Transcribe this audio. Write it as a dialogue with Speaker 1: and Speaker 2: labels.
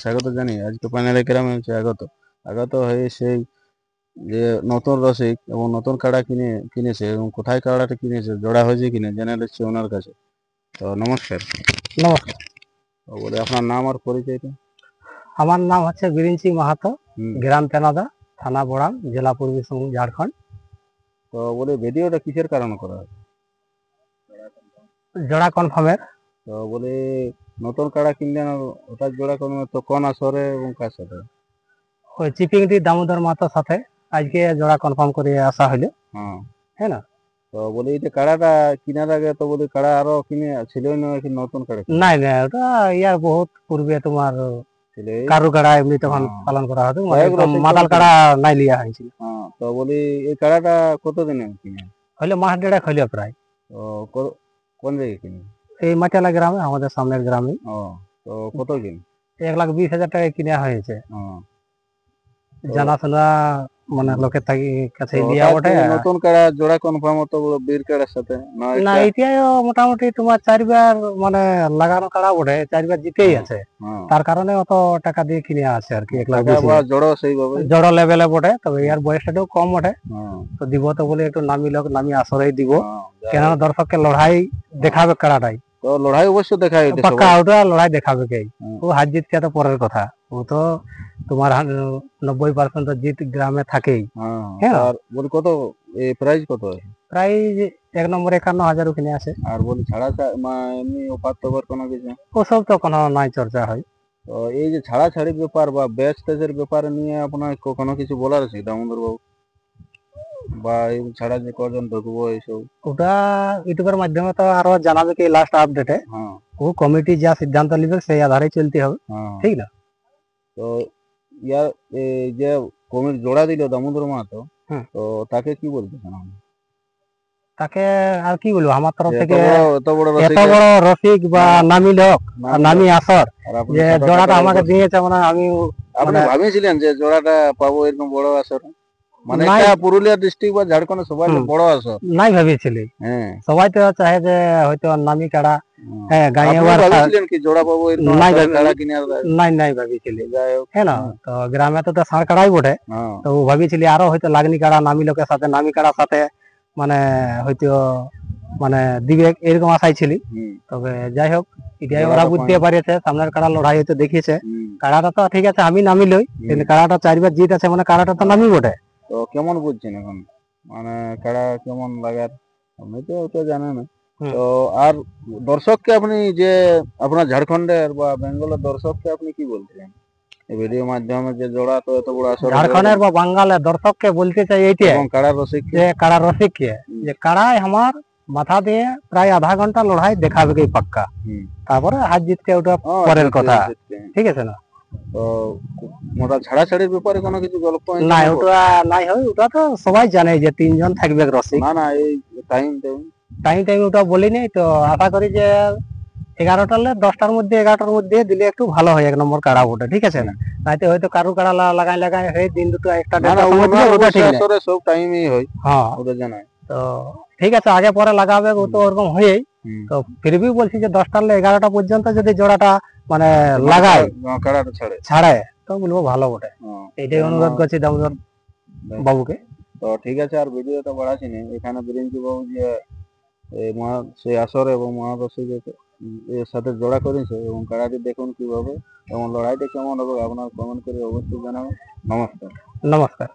Speaker 1: স্বাগত জানি। আজকে প্যানেলে কেরামে হচ্ছে আগত হয়ে সেই যে নতুন রসিক এবং নতুন কাড়া কিনেছে এবং কোথায় কাড়াটা কিনেছে, জোড়া হয়েছে কিনে জেনে নিচ্ছি ওনার কাছে। তো নমস্কার।
Speaker 2: নমস্কার।
Speaker 1: বলে আপনার নাম আর পরিচয়টা?
Speaker 2: আমার নাম হচ্ছে বিরিঞ্চি মাহাতো, গ্রাম পেনাদা, থানা বড়াম, জেলা পূর্বী সিংভূম, ঝাড়খণ্ড।
Speaker 1: তো বলে ভিডিওটা কিসের কারণে করা হয়?
Speaker 2: জোড়া কনফার্মের।
Speaker 1: তো বলে নতুন কাড়া কিনলেন, ওটার জোড়া তো কোন আসরে এবং কার সাথে?
Speaker 2: ওই চিপিংটি দামোদর মাতার সাথে আজকে জোড়া কনফার্ম করে আসা হলো। হ্যাঁ না?
Speaker 1: তো বলি এই যে কাড়াটা কিনার আগে তো বলি কাড়া আরো কিনে ছিলই না, নতুন কাড়া?
Speaker 2: নাই না, ওটা ইয়ার বহুত পূর্বে তোমার কারু কাড়া এমনি তখন পালন করা হতো, মাতাল কাড়া নাই লিয়া হয়েছিল।
Speaker 1: তো বলি এই কাড়াটা কতদিনে কিনে
Speaker 2: হইলে মাস দেড়েক হইলো প্রায়।
Speaker 1: তো কোন জায়গায় কিনে?
Speaker 2: এই মাটিয়ালা গ্রামে, আমাদের সামনের গ্রামে।
Speaker 1: তো কত কিন?
Speaker 2: 1,20,000 টাকায় কিনা হয়েছে। জানাশোনা মানে লোকের কাছে লিয়া ওঠে।
Speaker 1: নতুন কাড়া জোড়া কনফার্ম তো বীর কাড়ার সাথে
Speaker 2: না, এটাও মোটামুটি তোমার 4বার মানে লাগানো কাড়া ওঠে, 4বার জিতেই আছে। তার কারণে অত টাকা দিয়ে কিনে আছে আর কি। 1,20,000 জড়ো লেভেলে বটে, তবে ইয়ার বয়সটাও কম ওঠে। তো দিব তো বলে একটু নামি আসরেই দিব, কেননা দর্শককে লড়াই দেখাবে কাড়াটাই।
Speaker 1: তো লড়াই অবশ্য দেখায়,
Speaker 2: পাক্কা ওটা লড়াই দেখাবে কে। ও হার জিত কে তো পরের কথা, ও তো তোমার 90% জিত গ্রামে থাকেই। হ্যাঁ,
Speaker 1: কত প্রাইস কত?
Speaker 2: প্রাইস 1 নম্বরে 51,000 ওখানে আছে।
Speaker 1: আর বলি ছাড়া এমনি অফার টফার কোনো কিছু?
Speaker 2: ওসব তো কোনো নাই চর্চা হয়।
Speaker 1: তো এই যে ছাড়াছাড়ির ব্যাপার বা ব্যাচ ট্যাচের ব্যাপার নিয়ে আপনার কোনো কিছু বলার আছে দামোদর বাবু? বা এই ছাড়া যে কজন ঢুকবো এইসব, ওটা
Speaker 2: ইউটিউবের মাধ্যমে তো আরো জানাবে কি লাস্ট আপডেটে। ও কমিটি যা সিদ্ধান্ত নেবে সেই আধারে চলতে হবে, ঠিক না?
Speaker 1: তো ইয়ার এই যে কমিটি জোড়া দিল দামোদর মাহাতো, তো তাকে কি বলতে চান?
Speaker 2: তাকে আর কি বলবো, আমার তরফ থেকে এত বড় রসিক বা নামি লোক, নামি আসর যে জোড়াটা আমাকে দিয়েছে, মানে আমি
Speaker 1: আপনি ভাবিয়েছিলেন যে জোড়াটা পাবো এরকম বড় আসর? মানে পুরুলিয়া ডিস্ট্রিক্ট বা ঝাড়খণ্ড সবাই বড় আসর নাই
Speaker 2: ভাবিয়েছিলি? সবাই তো চাহে যে হয়তো নামি কাড়া। হ্যাঁ, ভাবিয়েছিলেন
Speaker 1: কি জোড়া পাবো এরকম কাড়া কিনে?
Speaker 2: নাই ভাবিয়েছিলি। হ্যাঁ না, তো গ্রামে তো ষাঁড় কাড়াই বটে। তো ভাবিয়েছিলি আরো হয়তো লাগনি কাড়া নামি লোকের সাথে, নামি কাড়ার সাথে মানে হয়তো মানে দিবে এরকম আশাই ছিলি। তবে যাই হোক, এটাই ওরা বুঝতে পারিয়েছে, সামনের কাড়া লড়াই হয়তো দেখিয়েছে। কাড়াটা তো ঠিক আছে, আমি নামি লই, কিন্তু কাড়াটা 4বার জিত আছে, মানে কাড়াটা তো নামি বটে।
Speaker 1: তো কেমন বুঝছেন এখন, মানে কাড়া কেমন লাগার? আপনি তো ওটা জানেন না। তো আর দর্শককে আপনি যে আপনার ঝাড়খণ্ডের বা বেঙ্গলের দর্শককে আপনি কি বলছেন এই ভিডিও মাধ্যমে, যে জোড়া তো এত বড় আসর?
Speaker 2: ঝাড়খণ্ডের বা বাঙ্গালের দর্শককে বলতে চাই এইটাই,
Speaker 1: কাড়ার রসিক
Speaker 2: যে কাড়াই আমার মাথা দিয়ে প্রায় আধা ঘন্টা লড়াই দেখাবে কি পাক্কা। তারপরে হার জিতকে ওটা পরের কথা, ঠিক আছে না?
Speaker 1: তো মোটা ছাড়াছাড়ির ব্যাপারে কোনো কিছু গল্প
Speaker 2: নাই? ওটা নাই হয়, ওটা তো সবাই জানে যে 3 জন থাকবে রসিক।
Speaker 1: না এই
Speaker 2: টাইম ওটা বলিনি। তো আশা করি যে 10টার মধ্যে 11টার মধ্যে দিলে একটু ভালো হয়, 1 নম্বর কাড়া ওটা, ঠিক আছে না? নাইতে হয়তো কারু কাড়া লাগাই হয়ে দিন দুটো একটা
Speaker 1: সব টাইমই হয়।
Speaker 2: হ্যাঁ, ওটা জানাই। তো ঠিক আছে, আগে পরে লাগাবে, ও তো ওরকম হয়েই। তো ফিরবি বলছি যে 10টার 11টা পর্যন্ত যদি জোড়াটা মানে লাগায়,
Speaker 1: কাড়াটা
Speaker 2: ছাড়ে, তো বলবো ভালো বটে। এটাই অনুরোধ করছি দামোদর বাবুকে।
Speaker 1: তো ঠিক আছে, আর ভিডিওটা বাড়াচ্ছি না। এখানে বিরিঞ্চি বাবু যে সেই আসর এবং মহাদর্শী এর সাথে জোড়া করেছে এবং কাড়াটি দেখুন কিভাবে এবং লড়াইটা কেমন হবে, আপনার কমেন্ট করে অবশ্যই জানাবেন। নমস্কার।